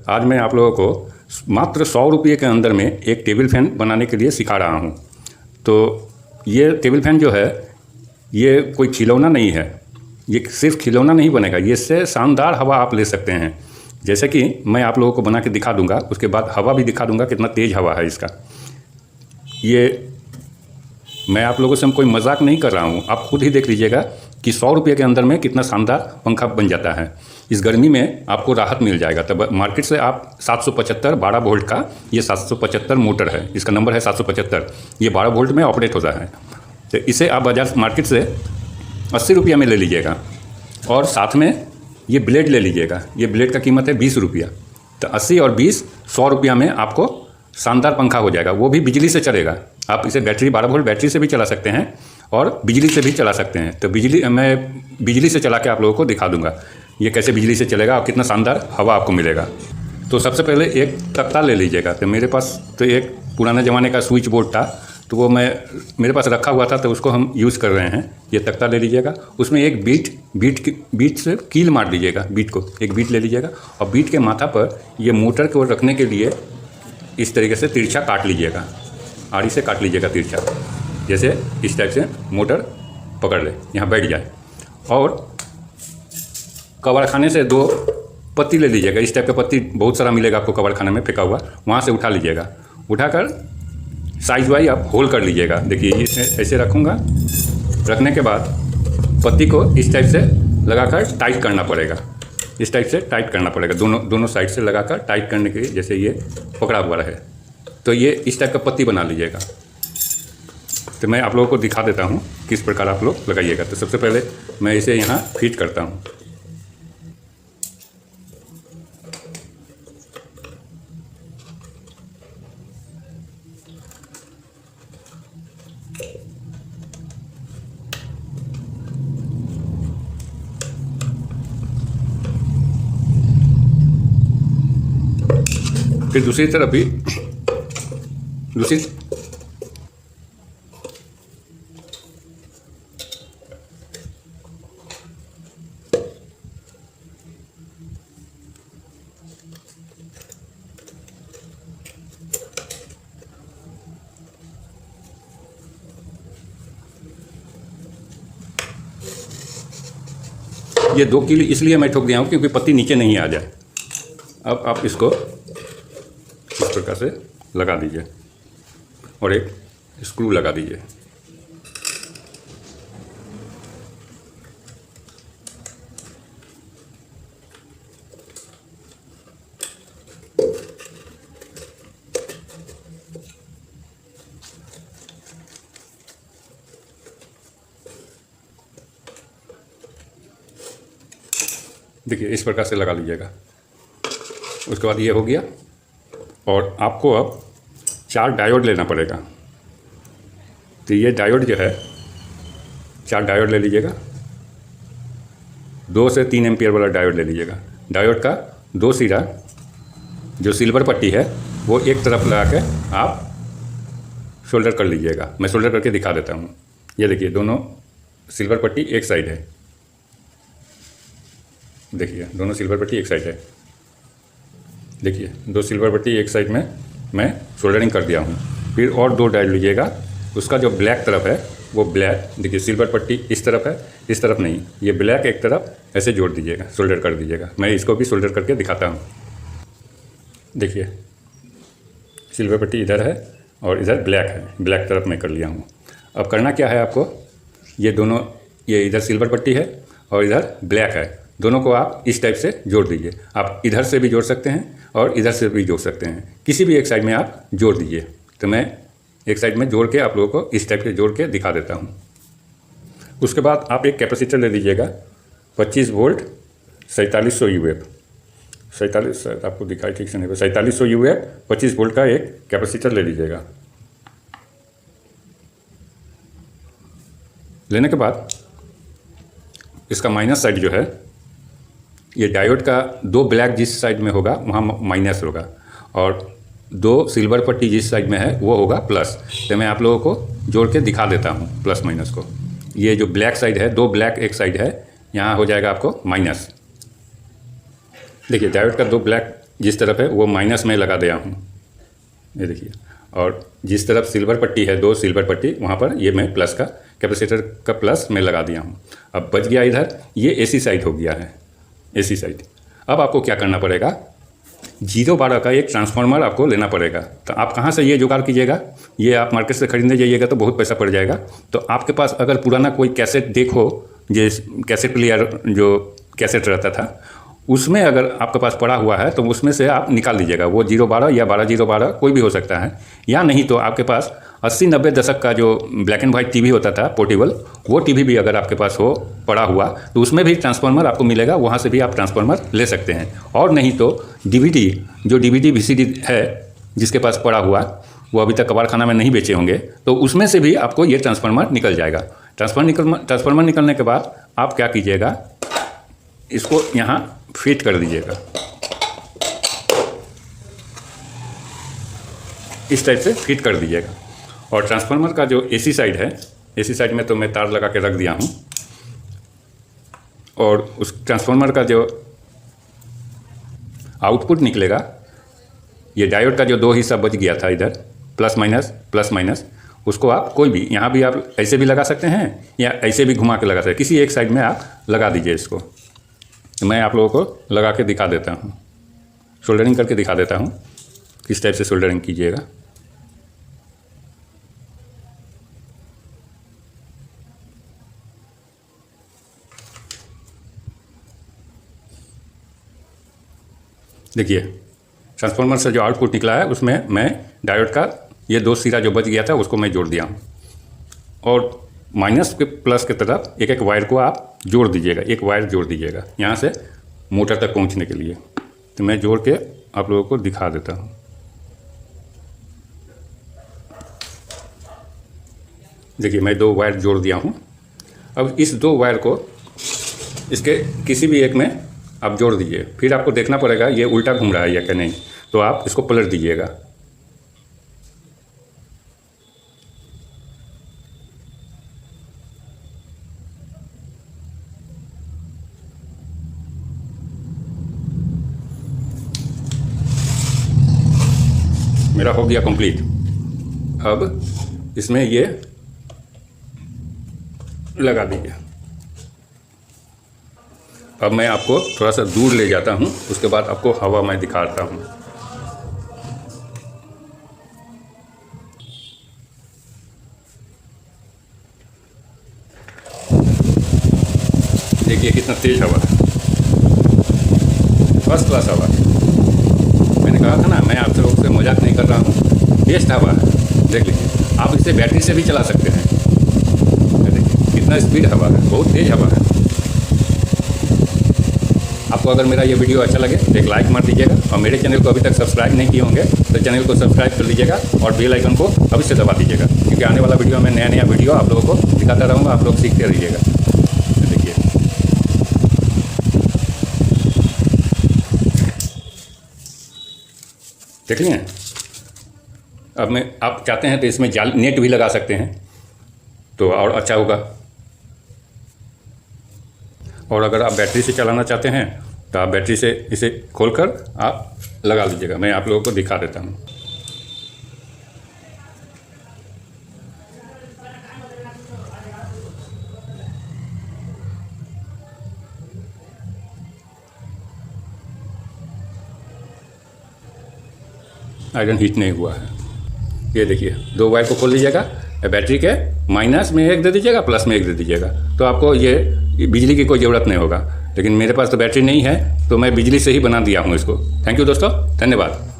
आज मैं आप लोगों को मात्र 100 रुपये के अंदर में एक टेबल फैन बनाने के लिए सिखा रहा हूँ। तो ये टेबल फैन जो है ये कोई खिलौना नहीं है, ये सिर्फ खिलौना नहीं बनेगा, ये इससे शानदार हवा आप ले सकते हैं। जैसे कि मैं आप लोगों को बना के दिखा दूंगा, उसके बाद हवा भी दिखा दूंगा कितना तेज़ हवा है इसका। ये मैं आप लोगों से कोई मजाक नहीं कर रहा हूँ, आप खुद ही देख लीजिएगा कि 100 रुपये के अंदर में कितना शानदार पंखा बन जाता है। इस गर्मी में आपको राहत मिल जाएगा। तब मार्केट से आप 775 12 वोल्ट का ये 775 मोटर है, इसका नंबर है 775, ये 12 वोल्ट में ऑपरेट होता है। तो इसे आप बाजार मार्केट से 80 रुपये में ले लीजिएगा और साथ में ये ब्लेड ले लीजिएगा। ये ब्लेड का कीमत है 20 रुपया। तो 80 और 20 100 रुपया में आपको शानदार पंखा हो जाएगा, वो भी बिजली से चलेगा। आप इसे बैटरी 12 वोल्ट बैटरी से भी चला सकते हैं और बिजली से भी चला सकते हैं। तो मैं बिजली से चला के आप लोगों को दिखा दूंगा ये कैसे बिजली से चलेगा और कितना शानदार हवा आपको मिलेगा। तो सबसे पहले एक तख्ता ले लीजिएगा। तो मेरे पास तो एक पुराने ज़माने का स्विच बोर्ड था, तो वो मेरे पास रखा हुआ था, तो उसको हम यूज़ कर रहे हैं। ये तख्ता ले लीजिएगा, उसमें एक बीट से कील मार दीजिएगा। बीट को एक बीट ले लीजिएगा और बीट के माथा पर ये मोटर को रखने के लिए इस तरीके से तिरछा काट लीजिएगा, आड़ी से काट लीजिएगा तिरछा, जैसे इस टाइप से मोटर पकड़ ले, यहाँ बैठ जाए। और कबाड़खाने से 2 पत्ती ले लीजिएगा। इस टाइप का पत्ती बहुत सारा मिलेगा आपको कबाड़खाने में फेंका हुआ, वहाँ से उठा लीजिएगा। उठाकर साइज वाइज आप होल कर लीजिएगा। देखिए इसमें ऐसे रखूँगा, रखने के बाद पत्ती को इस टाइप से लगाकर टाइट करना पड़ेगा। इस टाइप से टाइट करना पड़ेगा, दोनों साइड से लगाकर टाइट करने के लिए, जैसे ये पकड़ा हुआ रहे। तो ये इस टाइप का पत्ती बना लीजिएगा। तो मैं आप लोगों को दिखा देता हूँ किस प्रकार आप लोग लगाइएगा। तो सबसे पहले मैं इसे यहाँ फिट करता हूँ। फिर दूसरी तरफ भी ये 2 कील इसलिए मैं ठोक दिया हूँ क्योंकि पत्ती नीचे नहीं आ जाए। अब आप इसको इस प्रकार से लगा दीजिए और एक स्क्रू लगा दीजिए। देखिए इस प्रकार से लगा लीजिएगा। उसके बाद ये हो गया और आपको अब 4 डायोड लेना पड़ेगा। तो ये डायोड जो है 4 डायोड ले लीजिएगा। 2 से 3 एम्पियर वाला डायोड ले लीजिएगा। डायोड का 2 सिरा जो सिल्वर पट्टी है वो एक तरफ लगा के आप सोल्डर कर लीजिएगा। मैं सोल्डर करके दिखा देता हूँ। ये देखिए दोनों सिल्वर पट्टी एक साइड है। देखिए दोनों सिल्वर पट्टी एक साइड है। देखिए 2 सिल्वर पट्टी एक साइड में मैं सोल्डरिंग कर दिया हूँ। फिर और 2 डायोड लीजिएगा। उसका जो ब्लैक तरफ है वो ब्लैक, देखिए सिल्वर पट्टी इस तरफ है, इस तरफ नहीं, ये ब्लैक एक तरफ ऐसे जोड़ दीजिएगा, सोल्डर कर दीजिएगा। मैं इसको भी सोल्डर करके दिखाता हूँ। देखिए सिल्वर पट्टी इधर है और इधर ब्लैक है, ब्लैक तरफ मैं कर लिया हूँ। अब करना क्या है आपको, ये दोनों, ये इधर सिल्वर पट्टी है और इधर ब्लैक है, दोनों को आप इस टाइप से जोड़ दीजिए। आप इधर से भी जोड़ सकते हैं और इधर से भी जोड़ सकते हैं, किसी भी एक साइड में आप जोड़ दीजिए। तो मैं एक साइड में जोड़ के आप लोगों को इस टाइप से जोड़ के दिखा देता हूँ। उसके बाद आप एक कैपेसिटर ले लीजिएगा 25 वोल्ट 4700 UF, 47 आपको दिखाई ठीक से नहीं, 4700 UF 25 वोल्ट का एक कैपेसिटर ले लीजिएगा। लेने के बाद इसका माइनस साइड जो है, ये डायोड का 2 ब्लैक जिस साइड में होगा वहाँ माइनस होगा और 2 सिल्वर पट्टी जिस साइड में है वो होगा प्लस। तो मैं आप लोगों को जोड़ के दिखा देता हूँ प्लस माइनस को। ये जो ब्लैक साइड है, 2 ब्लैक एक साइड है, यहाँ हो जाएगा आपको माइनस। देखिए डायोड का 2 ब्लैक जिस तरफ है वो माइनस में लगा दिया हूँ, ये देखिए। और जिस तरफ सिल्वर पट्टी है, 2 सिल्वर पट्टी, वहाँ पर ये मैं प्लस का, कैपेसिटर का प्लस मैं लगा दिया हूँ। अब बच गया इधर, ये एसी साइड हो गया है, एसी साइड। अब आपको क्या करना पड़ेगा, 0-12 का एक ट्रांसफार्मर आपको लेना पड़ेगा। तो आप कहाँ से ये जुगाड़ कीजिएगा, ये आप मार्केट से खरीदने जाइएगा तो बहुत पैसा पड़ जाएगा। तो आपके पास अगर पुराना कोई कैसेट देख हो, जिस कैसेट प्लेयर जो कैसेट रहता था, उसमें अगर आपके पास पड़ा हुआ है तो उसमें से आप निकाल लीजिएगा। वो 0-12 या 12-0-12 कोई भी हो सकता है। या नहीं तो आपके पास 80-90 दशक का जो ब्लैक एंड वाइट टीवी होता था पोर्टेबल, वो टीवी भी अगर आपके पास हो पड़ा हुआ तो उसमें भी ट्रांसफार्मर आपको मिलेगा, वहाँ से भी आप ट्रांसफार्मर ले सकते हैं। और नहीं तो डीवीडी, जो डीवीडी वीसीडी है जिसके पास पड़ा हुआ, वो अभी तक कबाड़खाना में नहीं बेचे होंगे, तो उसमें से भी आपको ये ट्रांसफार्मर निकल जाएगा। ट्रांसफार्मर निकलने के बाद आप क्या कीजिएगा, इसको यहाँ फिट कर दीजिएगा, इस टाइप से फिट कर दीजिएगा। और ट्रांसफार्मर का जो एसी साइड है, एसी साइड में तो मैं तार लगा के रख दिया हूँ। और उस ट्रांसफार्मर का जो आउटपुट निकलेगा, ये डायोड का जो 2 हिस्सा बच गया था इधर, प्लस माइनस, उसको आप कोई भी, यहाँ भी आप ऐसे भी लगा सकते हैं या ऐसे भी घुमा के लगा सकते हैं, किसी एक साइड में आप लगा दीजिए इसको। मैं आप लोगों को लगा के दिखा देता हूँ, सोल्डरिंग करके दिखा देता हूँ किस टाइप से सोल्डरिंग कीजिएगा। देखिए, ट्रांसफार्मर से जो आउटपुट निकला है उसमें मैं डायोड का ये 2 सिरा जो बच गया था उसको मैं जोड़ दिया हूँ। और माइनस के प्लस की तरफ एक वायर को आप जोड़ दीजिएगा, एक वायर जोड़ दीजिएगा यहाँ से मोटर तक पहुँचने के लिए। तो मैं जोड़ के आप लोगों को दिखा देता हूँ। देखिए, मैं 2 वायर जोड़ दिया हूँ। अब इस 2 वायर को इसके किसी भी एक में आप जोड़ दीजिए। फिर आपको देखना पड़ेगा ये उल्टा घूम रहा है या क्या नहीं, तो आप इसको पलट दीजिएगा। मेरा हो गया कंप्लीट। अब इसमें ये लगा दीजिए। अब मैं आपको थोड़ा सा दूर ले जाता हूँ, उसके बाद आपको हवा मैं दिखाता हूँ। देखिए कितना तेज हवा है, फर्स्ट क्लास हवा। मैंने कहा था ना, मैं आप लोगों से मजाक नहीं कर रहा हूँ, बेस्ट हवा है। देख लीजिए, आप इसे बैटरी से भी चला सकते हैं। देखिए कितना स्पीड हवा है, बहुत तेज हवा है। आपको अगर मेरा ये वीडियो अच्छा लगे तो एक लाइक मार दीजिएगा, और मेरे चैनल को अभी तक सब्सक्राइब नहीं किए होंगे तो चैनल को सब्सक्राइब कर लीजिएगा और बेल आइकन को अवश्य दबा दीजिएगा, क्योंकि आने वाला वीडियो में नया वीडियो आप लोगों को दिखाता रहूँगा, आप लोग सीखते रहिएगा। देखिए, देख लिए। अब मैं, आप चाहते हैं तो इसमें जाल नेट भी लगा सकते हैं तो और अच्छा होगा। और अगर आप बैटरी से चलाना चाहते हैं तो आप बैटरी से इसे खोलकर आप लगा लीजिएगा। मैं आप लोगों को दिखा देता हूँ। आयरन हीट नहीं हुआ है। ये देखिए, 2 वायर को खोल लीजिएगा, बैटरी के माइनस में एक दे दीजिएगा, प्लस में एक दे दीजिएगा, तो आपको ये बिजली की कोई ज़रूरत नहीं होगा। लेकिन मेरे पास तो बैटरी नहीं है तो मैं बिजली से ही बना दिया हूँ इसको। थैंक यू दोस्तों, धन्यवाद।